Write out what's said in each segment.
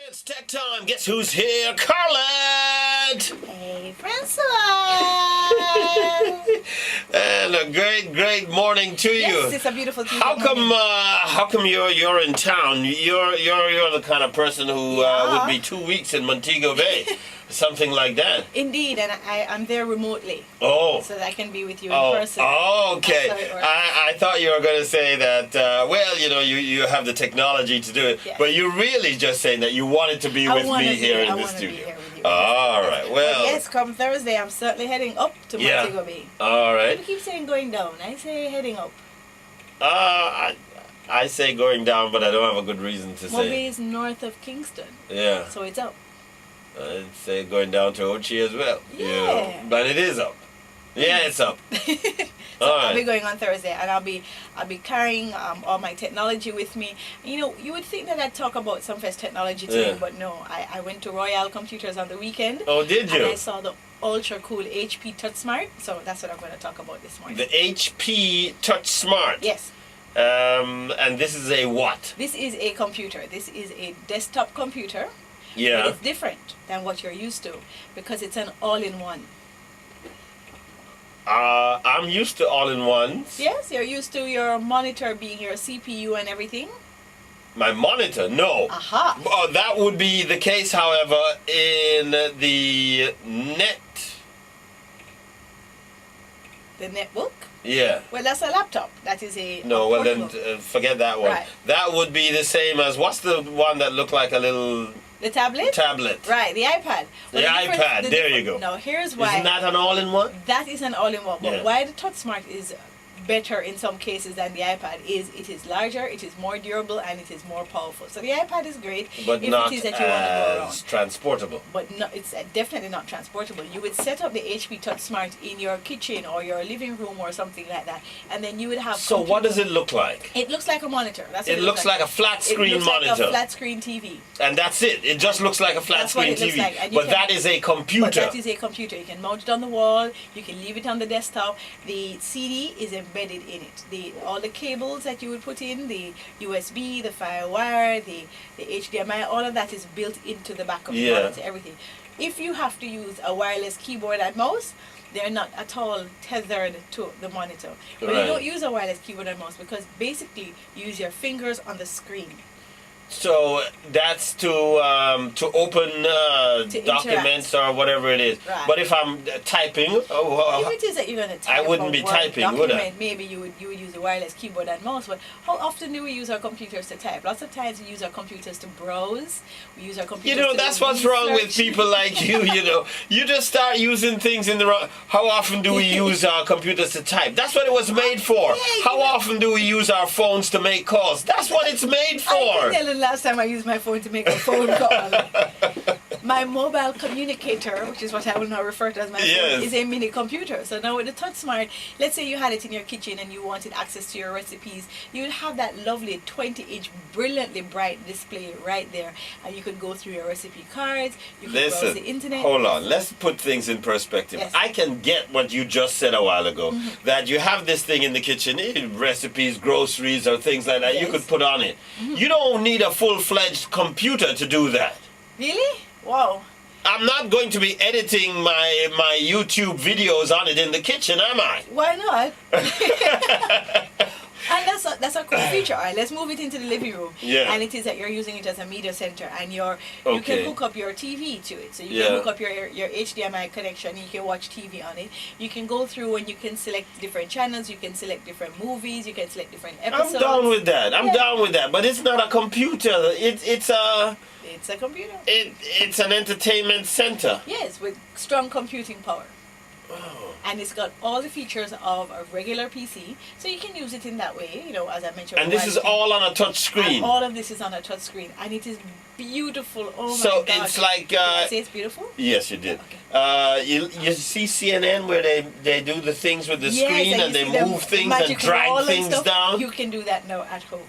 It's tech time. Guess who's here? Carlette! Hey, Francois! And a great morning to you. Yes, it's a beautiful Tuesday How come morning. you're in town? You're the kind of person who would be 2 weeks in Montego Bay, something like that. Indeed, and I'm there remotely. Oh. So that I can be with you in person. Oh, okay. That's how it works. I thought you were going to say that, you have the technology to do it, Yes. but you're really just saying that you wanted to be with me here in the studio. All right, well. But yes, come Thursday, I'm certainly heading up to Montego Bay. All right. People keep saying going down. I say heading up. I say going down, but I don't have a good reason to Montego say. Bay is north of Kingston. Yeah. So it's up. I'd say going down to Ochi as well. Yeah. But it is up. Yeah, it's up. So All I'll be right. going on Thursday, and I'll be carrying all my technology with me. You know, you would think that I'd talk about some Fest technology today, Yeah. but no. I went to Royal Computers on the weekend. Oh, did And I you? saw the ultra cool HP Touchsmart. So that's what I'm going to talk about this morning. The HP Touchsmart. Yes. And this is a what? This is a computer. This is a desktop computer. But Yeah. it's different than what you're used to because it's an all-in-one. I'm used to all-in-ones. Yes, you're used to your monitor being your CPU and everything. My monitor, no. Aha. That would be the case, however, in the net. The netbook. Yeah. Well, that's a laptop. That is a No, well then portable. forget that one. Right. That would be the same as, what's the one that looked like a little The tablet? tablet? Right, the iPad. The iPad, there you go. No, here's why. Isn't that an all-in-one? That is an all-in-one. But Yeah. why the Touchsmart is better in some cases than the iPad is it is larger, it is more durable, and it is more powerful. So the iPad is great But if not it is that you want to go around. as transportable. But no, it's definitely not transportable. You would set up the HP Touchsmart in your kitchen or your living room or something like that, and then you would have. So what does it look like? It looks like a monitor. That's what It looks like a flat screen it looks monitor. like a flat screen TV. And that's it. It just looks like a flat That's what screen it looks TV. like, and you But can- that is a But computer. that is a computer. You can mount it on the wall. You can leave it on the desktop. The CD is embedded in it. All the cables that you would put in, the USB, the FireWire, the HDMI, all of that is built into the back of the Yeah. monitor. Everything. If you have to use a wireless keyboard and mouse, they're not at all tethered to the monitor. But you Right. don't use a wireless keyboard and mouse because basically you use your fingers on the screen. So that's to open documents or whatever it is. Right. But if I'm typing, If it is that you're going to type, I wouldn't a be Word typing, would I? document, maybe you would use a wireless keyboard and mouse. But how often do we use our computers to type? Lots of times we use our computers to browse. We use our computers. to that's what's wrong with research. people like you. You just start using things in the wrong. How often do we use our computers to type? That's what it was made for. Yeah, How often do we use our phones to make calls? That's what it's made I can for. tell you last time I used my phone to make a phone call. My mobile communicator, which is what I will now refer to as my Yes. phone, is a mini computer. So now with the Touchsmart, let's say you had it in your kitchen and you wanted access to your recipes, you would have that lovely 20-inch, brilliantly bright display right there, and you could go through your recipe cards. You could browse the Listen, internet. hold on. Let's put things in perspective. Yes. I can get what you just said a while ago. That you have this thing in the kitchen, recipes, groceries, or things like that. You Yes. could put on it. You don't need a full-fledged computer to do that. Really? Wow. I'm not going to be editing my YouTube videos on it in the kitchen, am I? Why not? And that's a cool feature. All right, let's move it into the living room. Yeah. And it is that you're using it as a media center, and you Okay. can hook up your TV to it. So you Yeah. can hook up your HDMI connection. You can watch TV on it. You can go through and you can select different channels. You can select different movies. You can select different episodes. I'm down with that. I'm Yeah. down with that. But it's not a computer. It's It's a computer. it's an entertainment center. Yes, with strong computing power. Oh. And it's got all the features of a regular PC, so you can use it in that way, as I mentioned. And this is all on a touch screen. And all of this is on a touch screen, and it is beautiful. Oh my So God! it's like, Did I say it's beautiful? Yes, you did. Okay. You see CNN where they do the things with the screen Yes, and they you see the move things magic and drag wall and things stuff. down? You can do that now at home.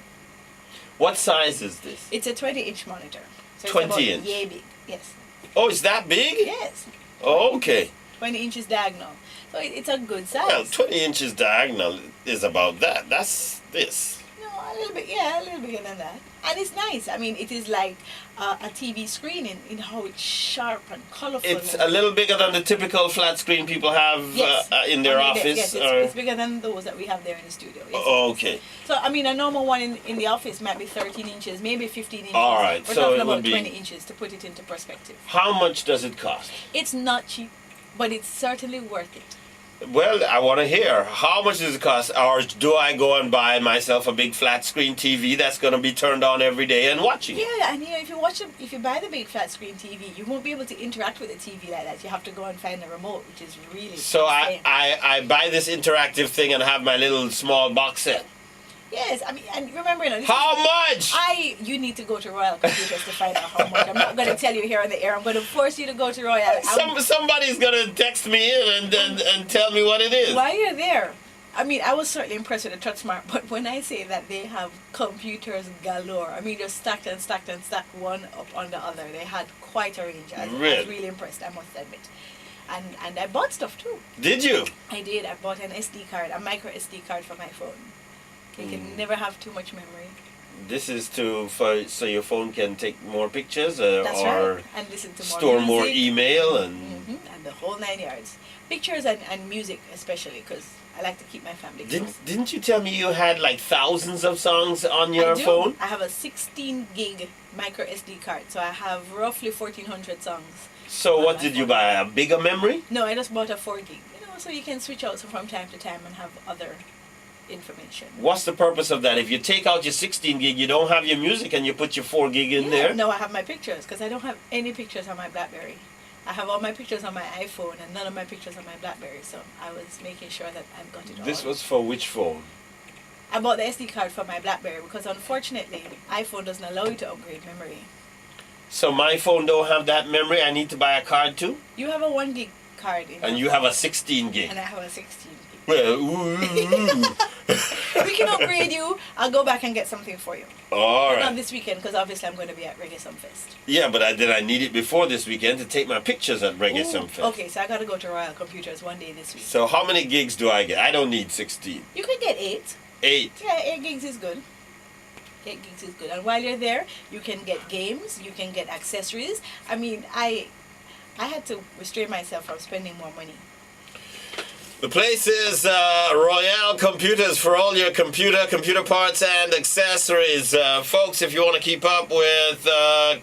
What size is this? It's a 20-inch monitor. So 20 it's about inch? yay big. Yes. Oh, it's that big? Yes. Oh, okay. 20 inches diagonal. So it's a good size. Well, 20 inches diagonal is about that. That's this. No, a little bit. Yeah, a little bigger than that. And it's nice. I mean, it is like a TV screen in how it's sharp and colorful. It's a little bigger than the typical flat screen people have Yes. in their I mean, office. Yes, it's bigger than those that we have there in the studio. Yes, Oh, okay. So, I mean, a normal one in the office might be 13 inches, maybe 15 inches. All right, We're so talking it about would be- 20 inches to put it into perspective. How much does it cost? It's not cheap, but it's certainly worth it. Well, I want to hear. How much does it cost? Or do I go and buy myself a big flat screen TV that's going to be turned on every day and watching it? Yeah, and if you buy the big flat screen TV, you won't be able to interact with the TV like that. You have to go and find a remote, which is really So insane. I buy this interactive thing and have my little small box set. Yes, I mean, and remember, you know, How much? you need to go to Royal Computers to find out how much. I'm not going to tell you here on the air. I'm going to force you to go to Royal. Somebody's going to text me in and tell me what it is. While you're there, I mean, I was certainly impressed with the Touchsmart, but when I say that they have computers galore, I mean, just stacked and stacked and stacked one up on the other. They had quite a range. I was really impressed, I must admit. And I bought stuff too. Did you? I did. I bought an SD card, a micro SD card for my phone. You can never have too much memory. This is so your phone can take more pictures That's or right. And listen to more store music. more email and And the whole 9 yards. Pictures and music especially, because I like to keep my family close. Didn't you tell me you had like thousands of songs on your I do. phone? I have a 16 gig micro SD card, so I have roughly 1,400 songs. So on what my did you phone. buy? A bigger memory? No, I just bought a 4 gig. You know, so you can switch out from time to time and have other information. What's the purpose of that? If you take out your 16 gig, you don't have your music and you put your 4 gig in there? No, I have my pictures because I don't have any pictures on my BlackBerry. I have all my pictures on my iPhone and none of my pictures on my BlackBerry, so I was making sure that I've got it all. This was for which phone? I bought the SD card for my BlackBerry because unfortunately iPhone doesn't allow you to upgrade memory. So my phone don't have that memory. I need to buy a card too? You have a 1 gig card in And your you have a phone, 16 gig. and I have a 16 gig. Well, ooh. We can upgrade you. I'll go back and get something for you. All But not right. this weekend because obviously I'm going to be at Reggae Fest. Yeah, but then I need it before this weekend to take my pictures at Reggae Fest. Okay, so I got to go to Royal Computers one day this week. So how many gigs do I get? I don't need 16. You can get 8. 8. Yeah, 8 gigs is good. 8 gigs is good. And while you're there, you can get games, you can get accessories. I mean, I had to restrain myself from spending more money. The place is Royale Computers for all your computer parts and accessories. Folks, if you want to keep up with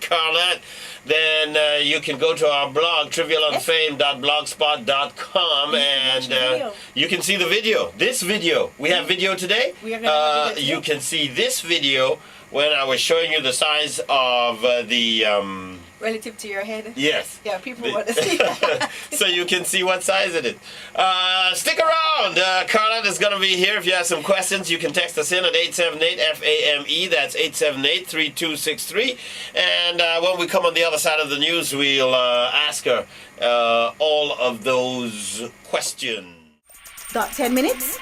Carlette, then you can go to our blog, trivialandfame.blogspot.com, and you can see the video. This video. We have video today. We are gonna have video today. You can see this video when I was showing you the size of the... Relative to your head? Yes. Yeah, people want to see. So you can see what size it is. Stick around. Carlette is going to be here. If you have some questions, you can text us in at 878-FAME. That's 878-3263. And when we come on the other side of the news, we'll ask her all of those questions. Got 10 minutes?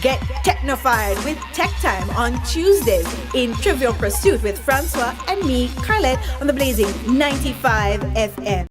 Get technified with Tech Time on Tuesdays in Trivial Pursuit with Francois and me, Carlette, on the blazing 95 FM.